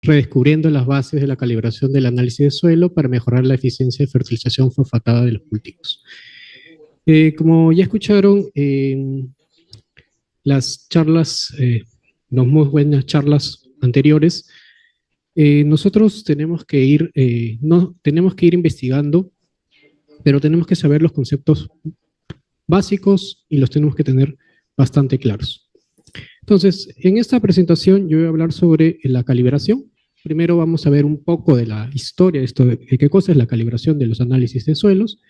redescubriendo las bases de la calibración del análisis de suelo para mejorar la eficiencia de fertilización fosfatada de los cultivos. Como ya escucharon, las charlas, las muy buenas charlas anteriores, nosotros tenemos que ir, no, tenemos que ir investigando, pero tenemos que saber los conceptos básicos y los tenemos que tener bastante claros. Entonces, en esta presentación yo voy a hablar sobre la calibración. Primero vamos a ver un poco de la historia de esto, de qué cosa es la calibración de los análisis de suelos.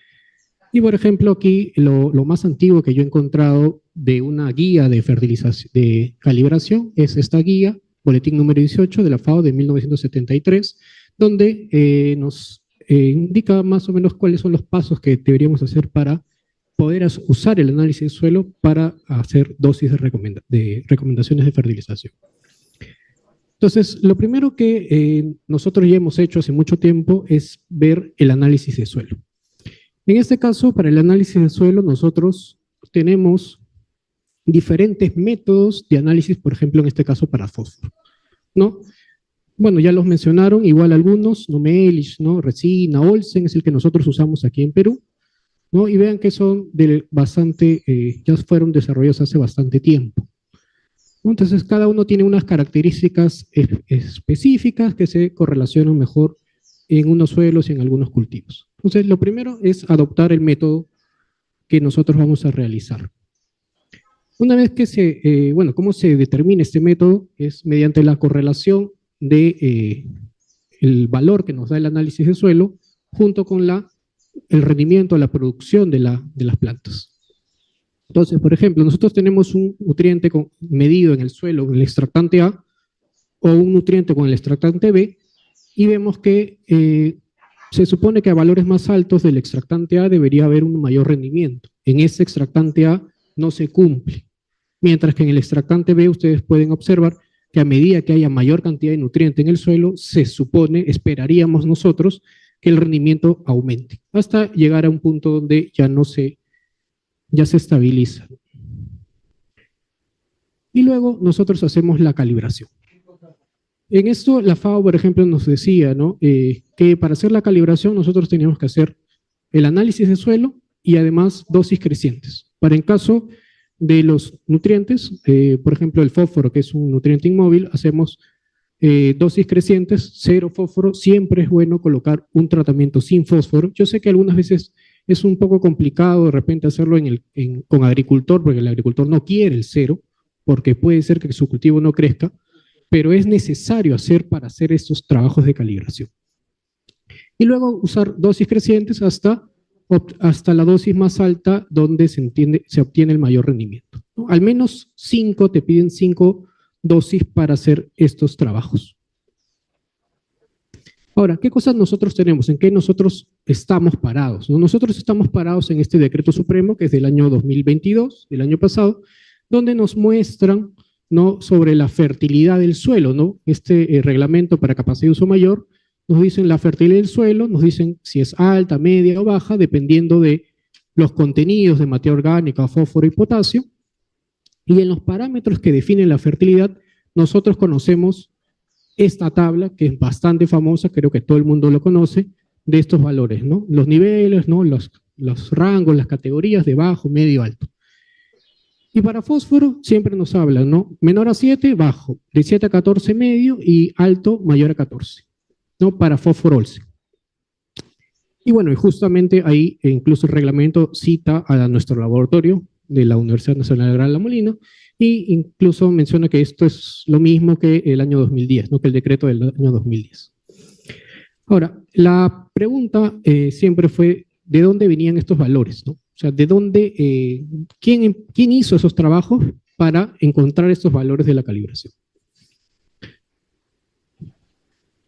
Y por ejemplo, aquí lo más antiguo que yo he encontrado de una guía de fertilización, de calibración, es esta guía, boletín número 18 de la FAO de 1973, donde nos indica más o menos cuáles son los pasos que deberíamos hacer para poder usar el análisis de suelo para hacer dosis de recomendaciones de fertilización. Entonces, lo primero que nosotros ya hemos hecho hace mucho tiempo es ver el análisis de suelo. En este caso, para el análisis de suelo, nosotros tenemos diferentes métodos de análisis, por ejemplo, en este caso para fósforo, ¿no? Bueno, ya los mencionaron, igual algunos, Nomelich, ¿no? Resina, Olsen, es el que nosotros usamos aquí en Perú, ¿no? Y vean que son de bastante, ya fueron desarrollados hace bastante tiempo. Entonces, cada uno tiene unas características específicas que se correlacionan mejor en unos suelos y en algunos cultivos. Entonces, lo primero es adoptar el método que nosotros vamos a realizar. Una vez que bueno, ¿cómo se determina este método? Es mediante la correlación de el valor que nos da el análisis de suelo junto con el rendimiento, la producción de las plantas. Entonces, por ejemplo, nosotros tenemos un nutriente medido en el suelo con el extractante A o un nutriente con el extractante B y vemos que se supone que a valores más altos del extractante A debería haber un mayor rendimiento. En ese extractante A no se cumple. Mientras que en el extractante B ustedes pueden observar que a medida que haya mayor cantidad de nutriente en el suelo, se supone, esperaríamos nosotros, que el rendimiento aumente, hasta llegar a un punto donde ya se estabiliza. Y luego nosotros hacemos la calibración. En esto la FAO, por ejemplo, nos decía, ¿no? Que para hacer la calibración nosotros teníamos que hacer el análisis de suelo y además dosis crecientes. Para en caso de los nutrientes, por ejemplo, el fósforo, que es un nutriente inmóvil, hacemos dosis crecientes, 0 fósforo. Siempre es bueno colocar un tratamiento sin fósforo. Yo sé que algunas veces es un poco complicado de repente hacerlo con agricultor, porque el agricultor no quiere el 0, porque puede ser que su cultivo no crezca, pero es necesario para hacer estos trabajos de calibración. Y luego usar dosis crecientes hasta la dosis más alta donde se obtiene el mayor rendimiento, ¿no? Al menos 5, te piden 5 dosis para hacer estos trabajos. Ahora, ¿qué cosas nosotros tenemos? ¿En qué nosotros estamos parados? Nosotros estamos parados en este decreto supremo, que es del año 2022, del año pasado, donde nos muestran, ¿no?, sobre la fertilidad del suelo, ¿no? Este reglamento para capacidad de uso mayor, nos dicen la fertilidad del suelo, nos dicen si es alta, media o baja, dependiendo de los contenidos de materia orgánica, fósforo y potasio. Y en los parámetros que definen la fertilidad, nosotros conocemos esta tabla, que es bastante famosa, creo que todo el mundo lo conoce, de estos valores, ¿no? Los niveles, ¿no? Los rangos, las categorías de bajo, medio, alto. Y para fósforo siempre nos hablan, ¿no? Menor a 7, bajo, de 7 a 14, medio, y alto, mayor a 14, ¿no? Para fósforo Olsen. Y bueno, y justamente ahí incluso el reglamento cita a nuestro laboratorio de la Universidad Nacional de Gran La Molina, e incluso menciona que esto es lo mismo que el año 2010, ¿no? Que el decreto del año 2010. Ahora, la pregunta siempre fue, ¿de dónde venían estos valores, ¿no? O sea, ¿de dónde, quién hizo esos trabajos para encontrar estos valores de la calibración?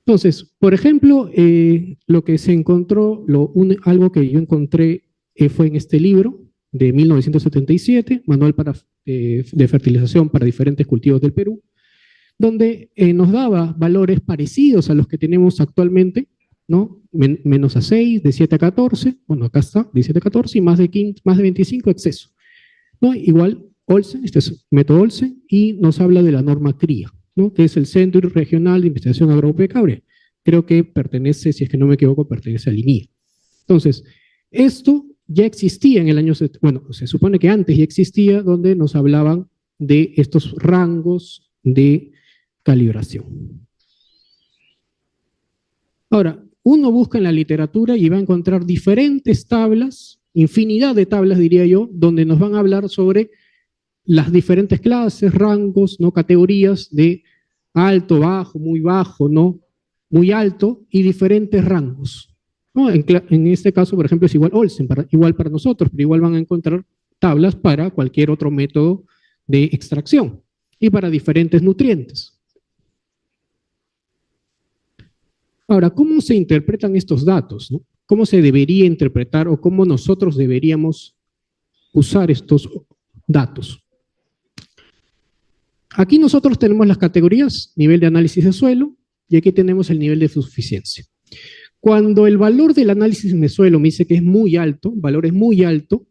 Entonces, por ejemplo, lo que se encontró, algo que yo encontré fue en este libro de 1977, Manual de Fertilización para diferentes cultivos del Perú, donde nos daba valores parecidos a los que tenemos actualmente, ¿no? Menos a 6, de 7 a 14, bueno, acá está, de 7 a 14, y más de 25, exceso, ¿no? Igual Olsen, este es método Olsen, y nos habla de la norma cría. ¿no? Que es el Centro Regional de Investigación Agropecuaria. Creo que pertenece, si es que no me equivoco, pertenece al INIA. Entonces, esto ya existía en el año, bueno, se supone que antes ya existía, donde nos hablaban de estos rangos de calibración. Ahora, uno busca en la literatura y va a encontrar diferentes tablas, infinidad de tablas, diría yo, donde nos van a hablar sobre las diferentes clases, rangos, ¿no? Categorías de alto, bajo, ¿no? Muy alto y diferentes rangos, ¿no? En este caso, por ejemplo, es igual Olsen, igual para nosotros, pero igual van a encontrar tablas para cualquier otro método de extracción y para diferentes nutrientes. Ahora, ¿cómo se interpretan estos datos, ¿no? ¿Cómo se debería interpretar o cómo nosotros deberíamos usar estos datos? Aquí nosotros tenemos las categorías, nivel de análisis de suelo, y aquí tenemos el nivel de suficiencia. Cuando el valor del análisis de suelo me dice que es muy alto, el valor es muy alto,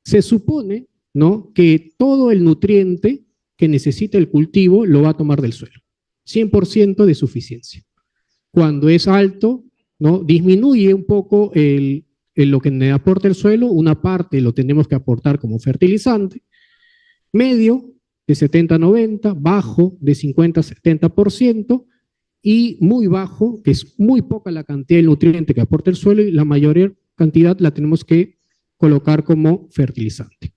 se supone, ¿no?, que todo el nutriente que necesita el cultivo lo va a tomar del suelo. 100% de suficiencia. Cuando es alto, ¿no?, disminuye un poco lo que me aporta el suelo, una parte lo tenemos que aportar como fertilizante, medio de 70-90, bajo de 50-70% y muy bajo, que es muy poca la cantidad de nutriente que aporta el suelo y la mayor cantidad la tenemos que colocar como fertilizante.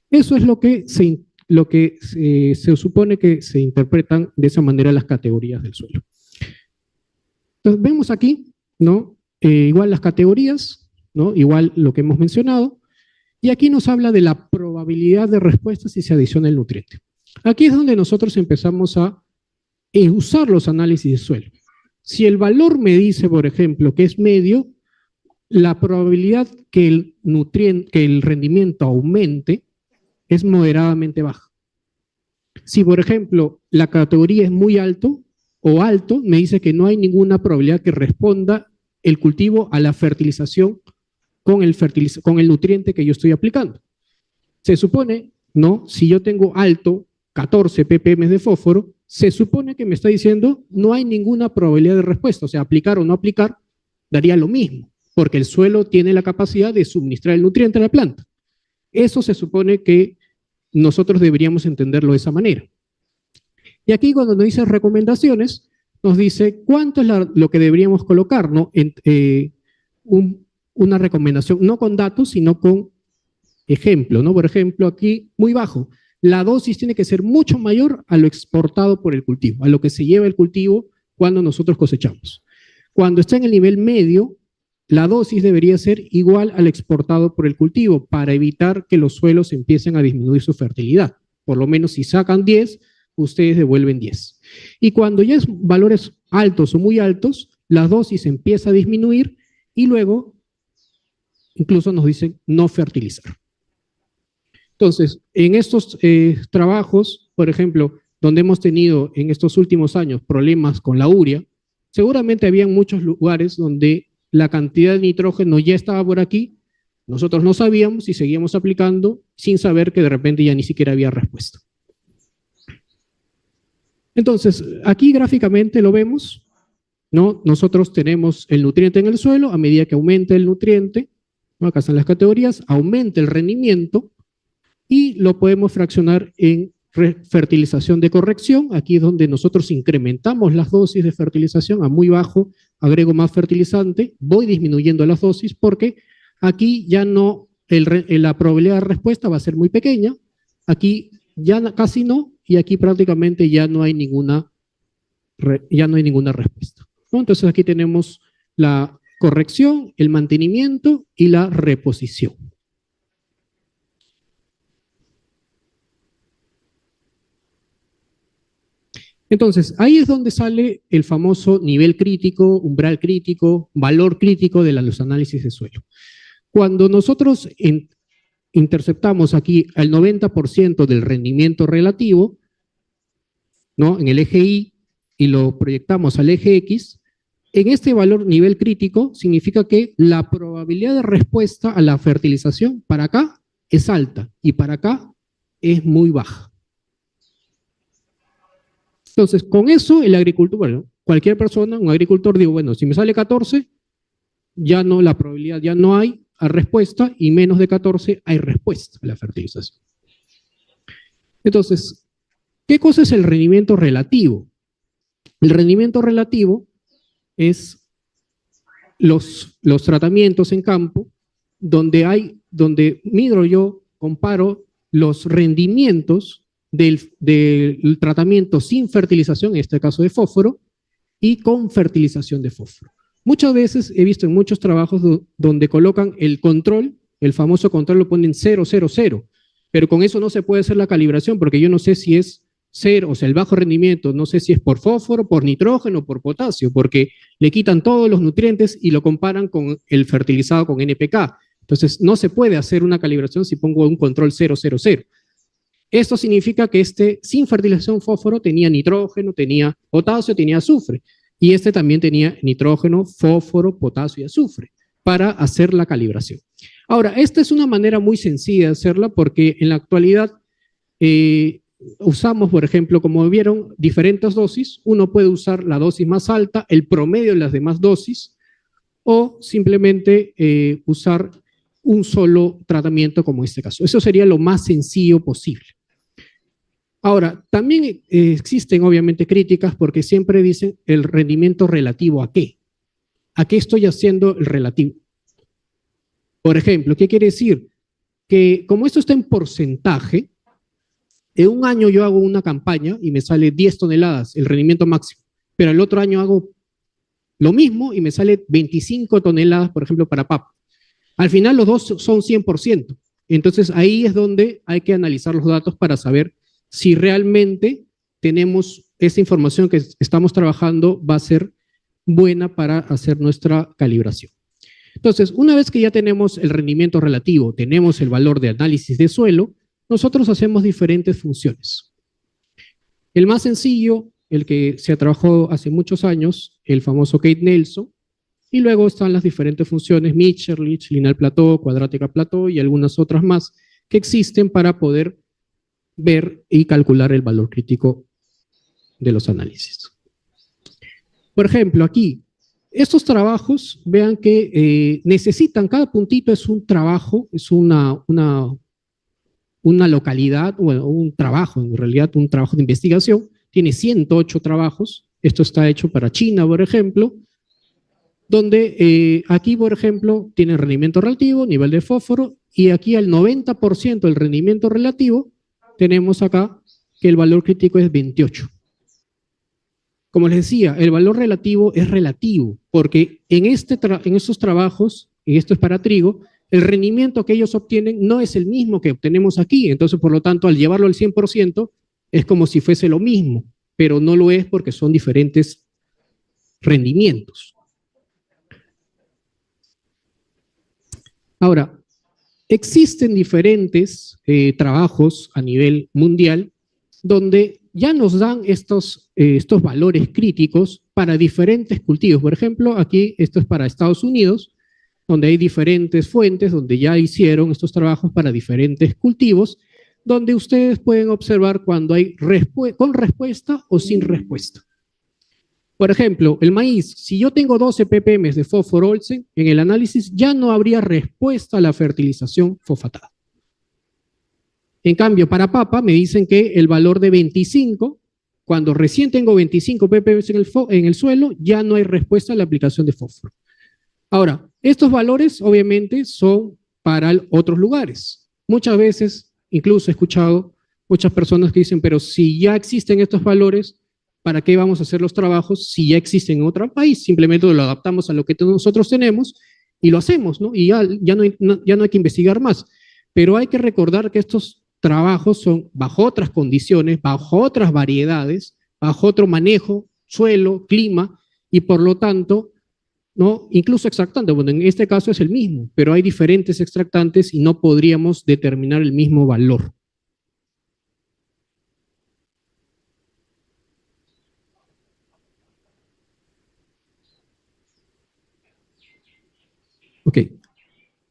Eso es lo que se supone que se interpretan de esa manera las categorías del suelo. Entonces vemos aquí, ¿no? Igual las categorías, ¿no? Igual lo que hemos mencionado, y aquí nos habla de la probabilidad de respuesta si se adiciona el nutriente. Aquí es donde nosotros empezamos a usar los análisis de suelo. Si el valor me dice, por ejemplo, que es medio, la probabilidad que el rendimiento aumente es moderadamente baja. Si, por ejemplo, la categoría es muy alto o alto, me dice que no hay ninguna probabilidad que responda el cultivo a la fertilización con el nutriente que yo estoy aplicando. Se supone, ¿no? Si yo tengo alto 14 ppm de fósforo, se supone que me está diciendo no hay ninguna probabilidad de respuesta, o sea, aplicar o no aplicar daría lo mismo, porque el suelo tiene la capacidad de suministrar el nutriente a la planta. Eso se supone que nosotros deberíamos entenderlo de esa manera. Y aquí cuando nos dice recomendaciones, nos dice cuánto es lo que deberíamos colocar, ¿no? Una recomendación, no con datos, sino con ejemplo, ¿no? Por ejemplo, aquí, muy bajo. La dosis tiene que ser mucho mayor a lo exportado por el cultivo, a lo que se lleva el cultivo cuando nosotros cosechamos. Cuando está en el nivel medio, la dosis debería ser igual al exportado por el cultivo para evitar que los suelos empiecen a disminuir su fertilidad. Por lo menos si sacan 10, ustedes devuelven 10. Y cuando ya es valores altos o muy altos, la dosis empieza a disminuir y luego incluso nos dicen no fertilizar. Entonces, en estos trabajos, por ejemplo, donde hemos tenido en estos últimos años problemas con la urea, seguramente había muchos lugares donde la cantidad de nitrógeno ya estaba por aquí, nosotros no sabíamos y seguíamos aplicando sin saber que de repente ya ni siquiera había respuesta. Entonces, aquí gráficamente lo vemos, ¿no? Nosotros tenemos el nutriente en el suelo, a medida que aumenta el nutriente, ¿no? Acá están las categorías, aumenta el rendimiento y lo podemos fraccionar en fertilización de corrección. Aquí es donde nosotros incrementamos las dosis de fertilización a muy bajo, agrego más fertilizante, voy disminuyendo las dosis porque aquí ya no, la probabilidad de respuesta va a ser muy pequeña, aquí ya casi no, y aquí prácticamente ya no hay ninguna respuesta, ¿no? Entonces aquí tenemos la corrección, el mantenimiento y la reposición. Entonces, ahí es donde sale el famoso nivel crítico, umbral crítico, valor crítico de los análisis de suelo. Cuando nosotros interceptamos aquí al 90% del rendimiento relativo, ¿no?, en el eje Y, y lo proyectamos al eje X, en este valor nivel crítico significa que la probabilidad de respuesta a la fertilización para acá es alta y para acá es muy baja. Entonces, con eso el agricultor, bueno, cualquier persona, un agricultor, digo, bueno, si me sale 14, ya no, la probabilidad ya no hay a respuesta y menos de 14 hay respuesta a la fertilización. Entonces, ¿qué cosa es el rendimiento relativo? El rendimiento relativo es los tratamientos en campo donde midro yo, comparo los rendimientos del tratamiento sin fertilización, en este caso de fósforo, y con fertilización de fósforo. Muchas veces he visto en muchos trabajos donde colocan el control, el famoso control lo ponen 0, 0, 0, pero con eso no se puede hacer la calibración porque yo no sé si es cero, o sea, el bajo rendimiento, no sé si es por fósforo, por nitrógeno, por potasio, porque le quitan todos los nutrientes y lo comparan con el fertilizado con NPK. Entonces, no se puede hacer una calibración si pongo un control 0, 0, 0. Esto significa que sin fertilización fósforo tenía nitrógeno, tenía potasio, tenía azufre. Y también tenía nitrógeno, fósforo, potasio y azufre para hacer la calibración. Ahora, esta es una manera muy sencilla de hacerla porque en la actualidad usamos, por ejemplo, como vieron, diferentes dosis. Uno puede usar la dosis más alta, el promedio de las demás dosis, o simplemente usar un solo tratamiento como este caso. Eso sería lo más sencillo posible. Ahora, también existen obviamente críticas porque siempre dicen el rendimiento relativo a qué. ¿A qué estoy haciendo el relativo? Por ejemplo, ¿qué quiere decir? Que como esto está en porcentaje, en un año yo hago una campaña y me sale 10 toneladas, el rendimiento máximo, pero el otro año hago lo mismo y me sale 25 toneladas, por ejemplo, para papa. Al final los dos son 100%. Entonces ahí es donde hay que analizar los datos para saber si realmente tenemos esa información que estamos trabajando va a ser buena para hacer nuestra calibración. Entonces, una vez que ya tenemos el rendimiento relativo, tenemos el valor de análisis de suelo, nosotros hacemos diferentes funciones. El más sencillo, el que se trabajó hace muchos años, el famoso Kate Nelson, y luego están las diferentes funciones, Mitscherlich, lineal plateau, cuadrática plateau y algunas otras más que existen para poder ver y calcular el valor crítico de los análisis. Por ejemplo, aquí, estos trabajos, vean que necesitan, cada puntito es un trabajo, es una localidad, bueno, un trabajo, en realidad un trabajo de investigación, tiene 108 trabajos, esto está hecho para China, por ejemplo, donde aquí, por ejemplo, tiene rendimiento relativo, nivel de fósforo, y aquí al 90% del rendimiento relativo, tenemos acá que el valor crítico es 28. Como les decía, el valor relativo es relativo, porque en estos trabajos, y esto es para trigo, el rendimiento que ellos obtienen no es el mismo que obtenemos aquí, entonces por lo tanto al llevarlo al 100% es como si fuese lo mismo, pero no lo es porque son diferentes rendimientos. Ahora, existen diferentes trabajos a nivel mundial donde ya nos dan estos valores críticos para diferentes cultivos. Por ejemplo, aquí esto es para Estados Unidos, donde hay diferentes fuentes, donde ya hicieron estos trabajos para diferentes cultivos, donde ustedes pueden observar cuando hay con respuesta o sin respuesta. Por ejemplo, el maíz, si yo tengo 12 ppm de fósforo Olsen, en el análisis ya no habría respuesta a la fertilización fosfatada. En cambio, para papa me dicen que el valor de 25, cuando recién tengo 25 ppm en el suelo, ya no hay respuesta a la aplicación de fósforo. Ahora, estos valores obviamente son para otros lugares. Muchas veces, incluso he escuchado muchas personas que dicen, pero si ya existen estos valores, ¿para qué vamos a hacer los trabajos si ya existen en otro país? Simplemente lo adaptamos a lo que nosotros tenemos y lo hacemos, ¿no? Y ya no hay que investigar más. Pero hay que recordar que estos trabajos son bajo otras condiciones, bajo otras variedades, bajo otro manejo, suelo, clima, y por lo tanto, ¿no? Incluso extractantes, bueno, en este caso es el mismo, pero hay diferentes extractantes y no podríamos determinar el mismo valor. Ok.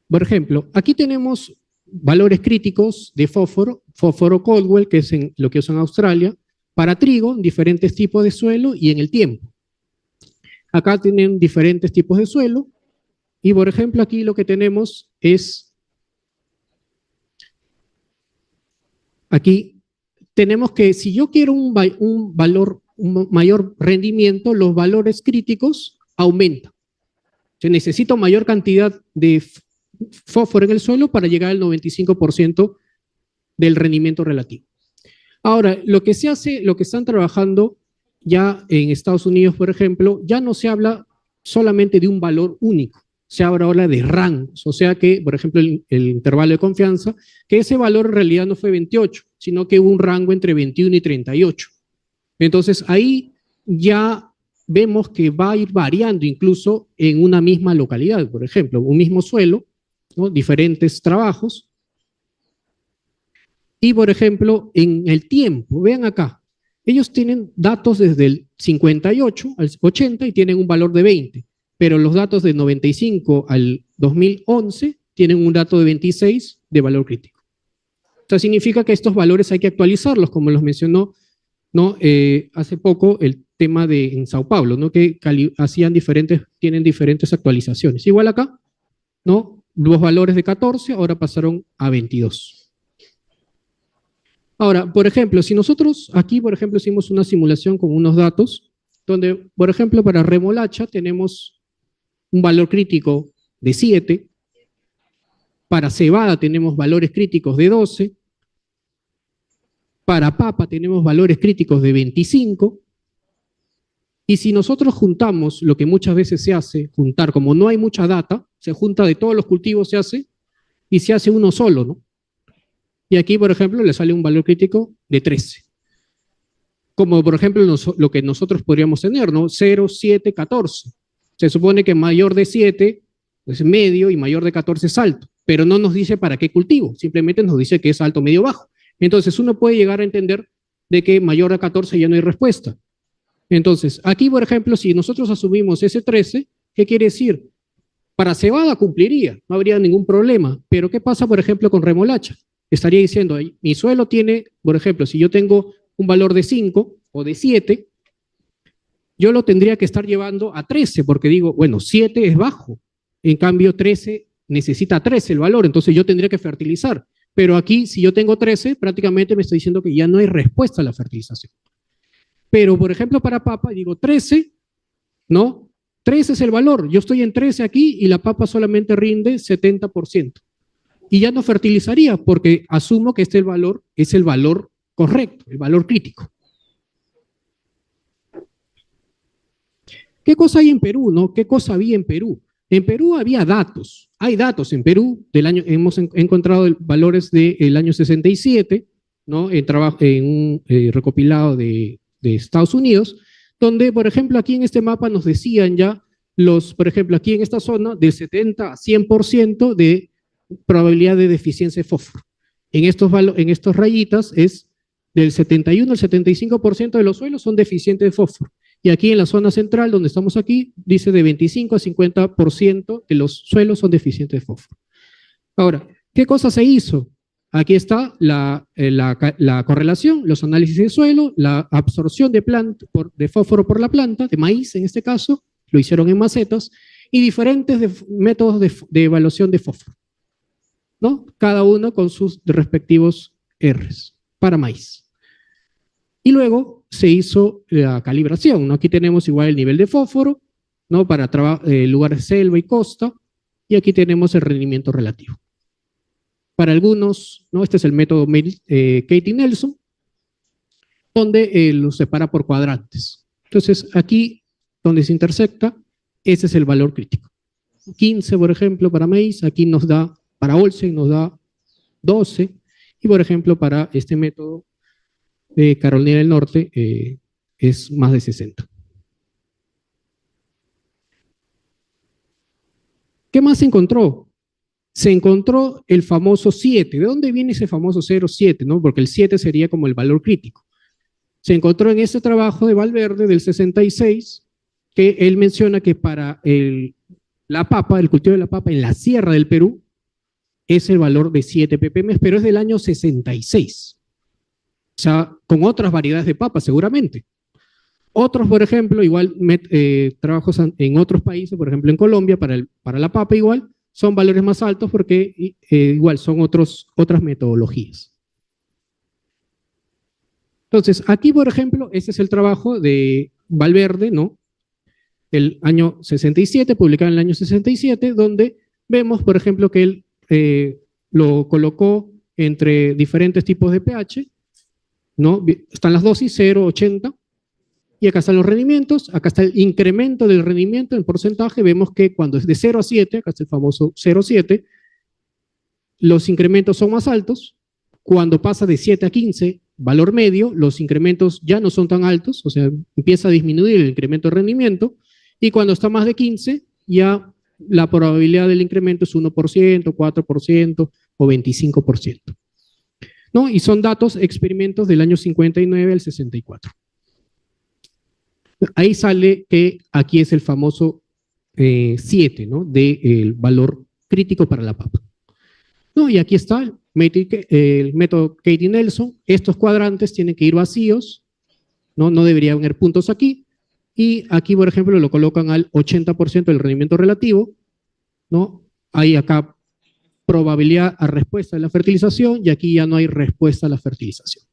Por ejemplo, aquí tenemos valores críticos de fósforo Caldwell, que es lo que usan en Australia, Para trigo, diferentes tipos de suelo y en el tiempo. Acá tienen diferentes tipos de suelo y, por ejemplo, aquí lo que tenemos es, aquí tenemos que, si yo quiero un mayor rendimiento, los valores críticos aumentan. Yo necesito mayor cantidad de fósforo en el suelo para llegar al 95% del rendimiento relativo. Ahora, lo que se hace, lo que están trabajando ya en Estados Unidos, por ejemplo, ya no se habla solamente de un valor único, se habla ahora de rangos, o sea que, por ejemplo, el intervalo de confianza, que ese valor en realidad no fue 28, sino que hubo un rango entre 21 y 38. Entonces, ahí ya vemos que va a ir variando incluso en una misma localidad, por ejemplo, un mismo suelo, ¿no? Diferentes trabajos. Y, por ejemplo, en el tiempo, vean acá, ellos tienen datos desde el 58 al 80 y tienen un valor de 20, pero los datos de 95 al 2011 tienen un dato de 26 de valor crítico. O sea, significa que estos valores hay que actualizarlos, como los mencionó, ¿no? Hace poco el tema de en Sao Paulo, ¿no? Que tienen diferentes actualizaciones. Igual acá, ¿no? Los valores de 14 ahora pasaron a 22. Ahora, por ejemplo, si nosotros aquí, por ejemplo, hicimos una simulación con unos datos, donde, por ejemplo, para remolacha tenemos un valor crítico de 7, para cebada tenemos valores críticos de 12, para papa tenemos valores críticos de 25, y si nosotros juntamos lo que muchas veces se hace, juntar, como no hay mucha data, se junta de todos los cultivos, se hace, y se hace uno solo, ¿no? Y aquí, por ejemplo, le sale un valor crítico de 13. Como, por ejemplo, lo que nosotros podríamos tener, ¿no? 0, 7, 14. Se supone que mayor de 7 es medio y mayor de 14 es alto, pero no nos dice para qué cultivo, simplemente nos dice que es alto, medio, bajo. Entonces, uno puede llegar a entender de que mayor de 14 ya no hay respuesta. Entonces, aquí, por ejemplo, si nosotros asumimos ese 13, ¿qué quiere decir? Para cebada cumpliría, no habría ningún problema, pero ¿qué pasa, por ejemplo, con remolacha? Estaría diciendo, mi suelo tiene, por ejemplo, si yo tengo un valor de 5 o de 7, yo lo tendría que estar llevando a 13, porque digo, bueno, 7 es bajo, en cambio 13 necesita 13 el valor, entonces yo tendría que fertilizar. Pero aquí, si yo tengo 13, prácticamente me está diciendo que ya no hay respuesta a la fertilización. Pero, por ejemplo, para papa, digo 13, ¿no? 13 es el valor, yo estoy en 13 aquí y la papa solamente rinde 70%. Y ya no fertilizaría porque asumo que este valor es el valor correcto, el valor crítico. ¿Qué cosa hay en Perú, no? ¿Qué cosa había en Perú? En Perú había datos, hay datos en Perú, hemos encontrado valores del año 67, ¿no? En un recopilado de Estados Unidos, donde, por ejemplo, aquí en este mapa nos decían ya por ejemplo, aquí en esta zona, del 70 a 100% de probabilidad de deficiencia de fósforo. En estos rayitas es del 71 al 75% de los suelos son deficientes de fósforo. Y aquí en la zona central, donde estamos aquí, dice de 25 a 50% de los suelos son deficientes de fósforo. Ahora, ¿qué cosa se hizo? Aquí está la correlación, los análisis de suelo, la absorción de fósforo por la planta, de maíz en este caso, lo hicieron en macetas, y diferentes métodos de evaluación de fósforo, ¿no? Cada uno con sus respectivos R's para maíz. Y luego se hizo la calibración, ¿no? Aquí tenemos igual el nivel de fósforo, ¿no? Para lugares de selva y costa, y aquí tenemos el rendimiento relativo. Para algunos, ¿no? Este es el método Katie Nelson, donde lo separa por cuadrantes. Entonces, aquí, donde se intersecta, ese es el valor crítico. 15, por ejemplo, para maíz, aquí nos da, para Olsen nos da 12, y por ejemplo, para este método de Carolina del Norte es más de 60. ¿Qué más se encontró? Se encontró el famoso 7. ¿De dónde viene ese famoso 0,7? ¿No? Porque el 7 sería como el valor crítico. Se encontró en este trabajo de Valverde del 66, que él menciona que para la papa, el cultivo de la papa en la sierra del Perú, es el valor de 7 ppm, pero es del año 66. O sea, con otras variedades de papas seguramente. Otros, por ejemplo, igual trabajos en otros países, por ejemplo en Colombia, para la papa igual, son valores más altos porque igual son otras metodologías. Entonces, aquí, por ejemplo, este es el trabajo de Valverde, ¿no? El año 67, publicado en el año 67, donde vemos, por ejemplo, que él lo colocó entre diferentes tipos de pH, ¿no? Están las dosis 0, 80, y acá están los rendimientos, acá está el incremento del rendimiento en porcentaje, vemos que cuando es de 0 a 7, acá está el famoso 0,7, los incrementos son más altos, cuando pasa de 7 a 15, valor medio, los incrementos ya no son tan altos, o sea, empieza a disminuir el incremento de rendimiento, y cuando está más de 15, ya la probabilidad del incremento es 1%, 4% o 25%. ¿No? Y son datos, experimentos del año 59 al 64. Ahí sale que aquí es el famoso 7, ¿no? Del valor crítico para la papa. No, y aquí está el método Katie-Nelson. Estos cuadrantes tienen que ir vacíos, ¿no? No debería haber puntos aquí. Y aquí, por ejemplo, lo colocan al 80% del rendimiento relativo, ¿no? Hay acá probabilidad a respuesta de la fertilización y aquí ya no hay respuesta a la fertilización.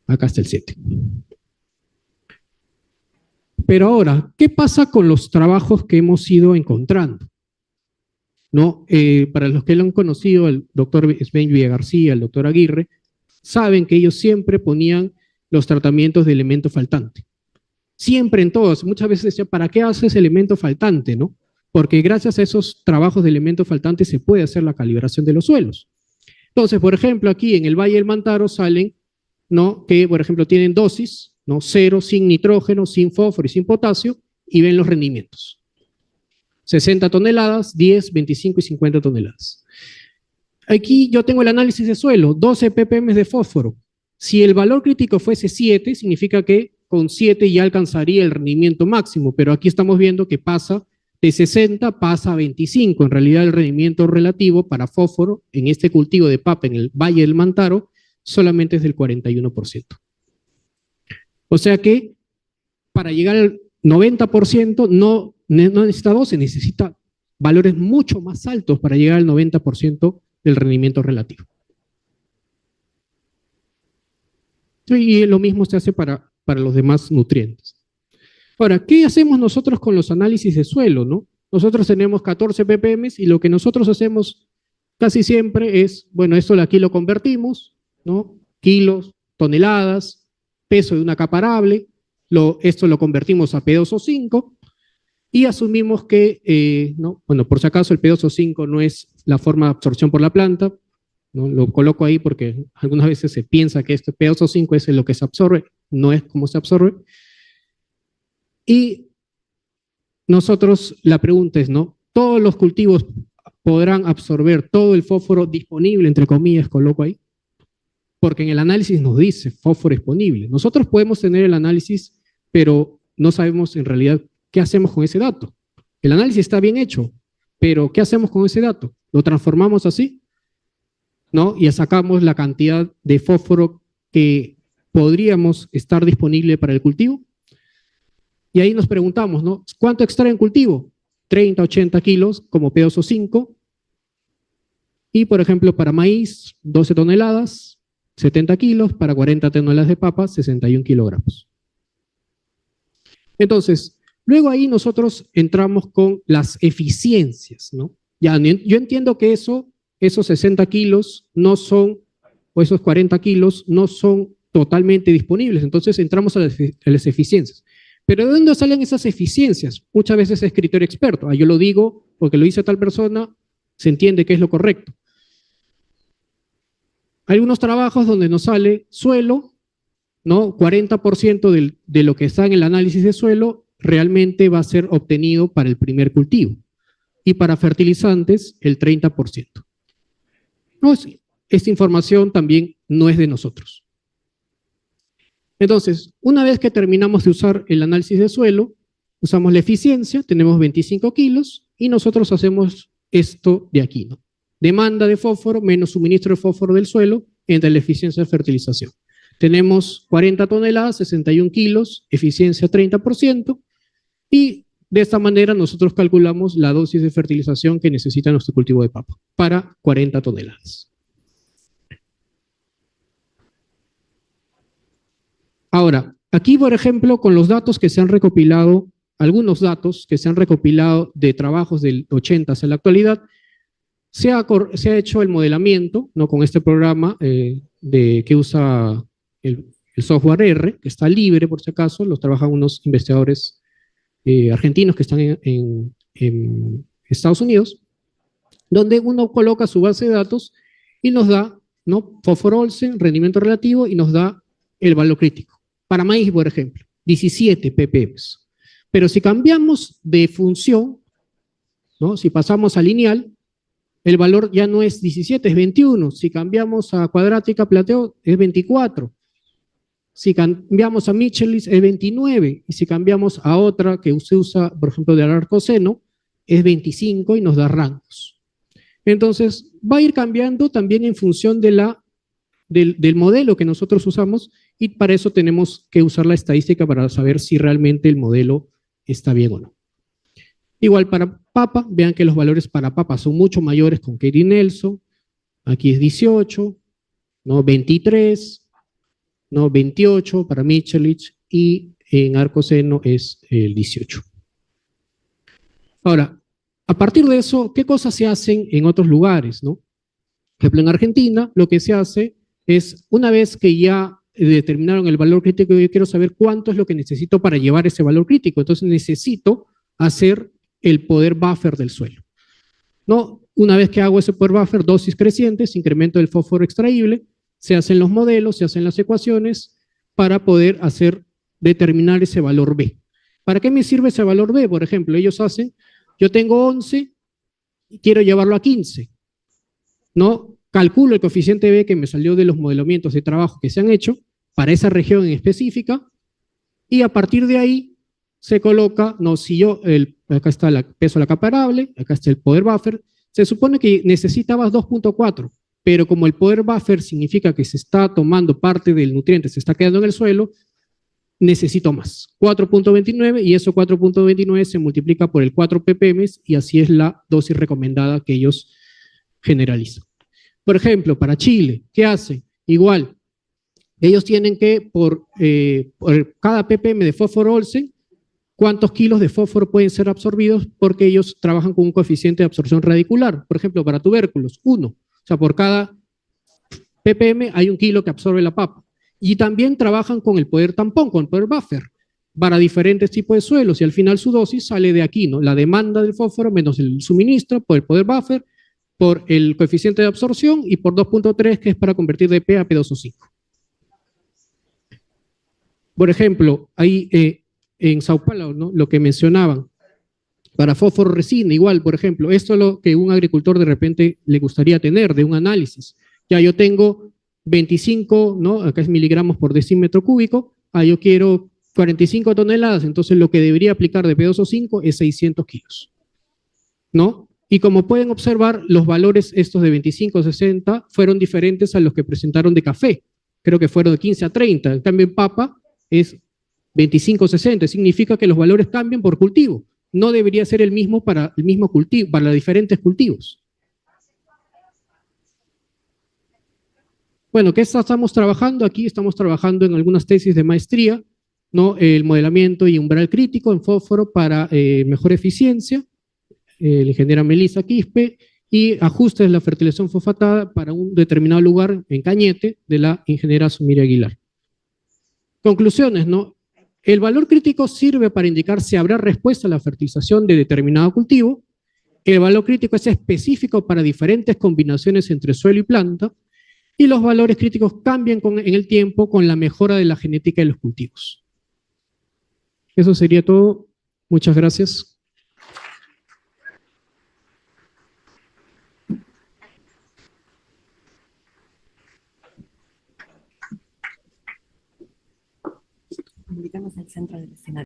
Acá está el 7. Pero ahora, ¿qué pasa con los trabajos que hemos ido encontrando? ¿No? Para los que lo han conocido, el doctor Svein Villagarcía, el doctor Aguirre, saben que ellos siempre ponían los tratamientos de elemento faltante. Siempre en todos, muchas veces decía, ¿para qué haces elemento faltante? ¿No? Porque gracias a esos trabajos de elemento faltante se puede hacer la calibración de los suelos. Entonces, por ejemplo, aquí en el Valle del Mantaro salen, ¿no? Que, por ejemplo, tienen dosis, ¿no? 0 sin nitrógeno, sin fósforo y sin potasio, y ven los rendimientos. 60 toneladas, 10, 25 y 50 toneladas. Aquí yo tengo el análisis de suelo, 12 ppm de fósforo. Si el valor crítico fuese 7, significa que con 7 ya alcanzaría el rendimiento máximo, pero aquí estamos viendo que pasa de 60, pasa a 25. En realidad el rendimiento relativo para fósforo en este cultivo de papa en el Valle del Mantaro solamente es del 41%. O sea que para llegar al 90% no necesita 12, necesita valores mucho más altos para llegar al 90% del rendimiento relativo. Y lo mismo se hace para los demás nutrientes. Ahora, ¿qué hacemos nosotros con los análisis de suelo, no? Nosotros tenemos 14 ppm y lo que nosotros hacemos casi siempre es, bueno, esto aquí lo convertimos, ¿no? Kilos, toneladas, peso de una capa arable, esto lo convertimos a P2O5 y asumimos que, ¿no? Bueno, por si acaso el P2O5 no es la forma de absorción por la planta, ¿no? Lo coloco ahí porque algunas veces se piensa que este P2O5 es lo que se absorbe, no es como se absorbe. Y nosotros, la pregunta es, ¿no? ¿Todos los cultivos podrán absorber todo el fósforo disponible, entre comillas, coloco ahí? Porque en el análisis nos dice fósforo disponible. Nosotros podemos tener el análisis, pero no sabemos en realidad qué hacemos con ese dato. El análisis está bien hecho, pero ¿qué hacemos con ese dato? ¿Lo transformamos así? ¿No? Y sacamos la cantidad de fósforo que podríamos estar disponible para el cultivo. Y ahí nos preguntamos, ¿no? ¿Cuánto extrae en cultivo? 30, 80 kilos como P2O5. Y, por ejemplo, para maíz, 12 toneladas, 70 kilos. Para 40 toneladas de papa, 61 kilogramos. Entonces, luego ahí nosotros entramos con las eficiencias, ¿no? Ya, yo entiendo que esos 60 kilos no son, o esos 40 kilos no son totalmente disponibles. Entonces entramos a las eficiencias. Pero ¿de dónde salen esas eficiencias? Muchas veces es criterio experto. Yo lo digo porque lo dice tal persona, se entiende que es lo correcto. Hay unos trabajos donde nos sale suelo, ¿no? 40% de lo que está en el análisis de suelo realmente va a ser obtenido para el primer cultivo. Y para fertilizantes, el 30%. No, esta información también no es de nosotros. Entonces, una vez que terminamos de usar el análisis de suelo, usamos la eficiencia, tenemos 25 kilos, y nosotros hacemos esto de aquí, ¿no? Demanda de fósforo menos suministro de fósforo del suelo entre la eficiencia de fertilización. Tenemos 40 toneladas, 61 kilos, eficiencia 30%, y de esta manera nosotros calculamos la dosis de fertilización que necesita nuestro cultivo de papa para 40 toneladas. Ahora, aquí, por ejemplo, con los datos que se han recopilado, algunos datos que se han recopilado de trabajos del 80 hacia la actualidad, se ha hecho el modelamiento, ¿no?, con este programa que usa el software R, que está libre por si acaso, los trabajan unos investigadores argentinos que están en Estados Unidos, donde uno coloca su base de datos y nos da, ¿no?, fósforo Olsen, rendimiento relativo, y nos da el valor crítico. Para maíz, por ejemplo, 17 ppm. Pero si cambiamos de función, ¿no?, si pasamos a lineal, el valor ya no es 17, es 21. Si cambiamos a cuadrática plateo, es 24. Si cambiamos a Michelis, es 29. Y si cambiamos a otra que se usa, por ejemplo, de arcoseno, es 25 y nos da rangos. Entonces, va a ir cambiando también en función de del modelo que nosotros usamos, y para eso tenemos que usar la estadística para saber si realmente el modelo está bien o no. Igual para papa, vean que los valores para papa son mucho mayores con Katie Nelson. Aquí es 18, ¿no?, 23, ¿no?, 28 para Michelich, y en arcoseno es el 18. Ahora, a partir de eso, ¿qué cosas se hacen en otros lugares, no? Por ejemplo, en Argentina, lo que se hace es, una vez que ya determinaron el valor crítico, yo quiero saber cuánto es lo que necesito para llevar ese valor crítico. Entonces necesito hacer el poder buffer del suelo, ¿no? Una vez que hago ese poder buffer, dosis crecientes, incremento del fósforo extraíble, se hacen los modelos, se hacen las ecuaciones para poder determinar ese valor B. ¿Para qué me sirve ese valor B? Por ejemplo, ellos hacen, yo tengo 11 y quiero llevarlo a 15, ¿no? Calculo el coeficiente B que me salió de los modelamientos de trabajo que se han hecho para esa región en específica, y a partir de ahí se coloca, no, si yo, acá está el peso de la capa arable, acá está el poder buffer, se supone que necesitabas 2.4, pero como el poder buffer significa que se está tomando parte del nutriente, se está quedando en el suelo, necesito más, 4.29, y eso 4.29 se multiplica por el 4 ppm, y así es la dosis recomendada que ellos generalizan. Por ejemplo, para Chile, ¿qué hacen? Igual, ellos tienen que, por cada ppm de fósforo Olsen, cuántos kilos de fósforo pueden ser absorbidos, porque ellos trabajan con un coeficiente de absorción radicular. Por ejemplo, para tubérculos, 1. O sea, por cada ppm hay 1 kilo que absorbe la papa. Y también trabajan con el poder tampón, con el poder buffer, para diferentes tipos de suelos, y al final su dosis sale de aquí, ¿no? La demanda del fósforo menos el suministro por el poder buffer, por el coeficiente de absorción, y por 2.3, que es para convertir de P a P2O5. Por ejemplo, ahí en Sao Paulo, ¿no?, lo que mencionaban, para fósforo resina, igual, por ejemplo, esto es lo que un agricultor de repente le gustaría tener de un análisis. Ya yo tengo 25, ¿no?, acá es miligramos por decímetro cúbico, yo quiero 45 toneladas, entonces lo que debería aplicar de P2O5 es 600 kilos, ¿no? Y como pueden observar, los valores estos de 25 a 60 fueron diferentes a los que presentaron de café. Creo que fueron de 15 a 30. En cambio, en papa es 25 a 60. Significa que los valores cambian por cultivo. No debería ser el mismo para el mismo cultivo, para los diferentes cultivos. Bueno, ¿qué estamos trabajando? Aquí estamos trabajando en algunas tesis de maestría, ¿no? El modelamiento y umbral crítico en fósforo para mejor eficiencia, la ingeniera Melissa Quispe, y ajustes de la fertilización fosfatada para un determinado lugar en Cañete, de la ingeniera Sumira Aguilar. Conclusiones, ¿no? El valor crítico sirve para indicar si habrá respuesta a la fertilización de determinado cultivo. El valor crítico es específico para diferentes combinaciones entre suelo y planta, y los valores críticos cambian en el tiempo con la mejora de la genética de los cultivos. Eso sería todo. Muchas gracias. Ubicamos al centro del escenario.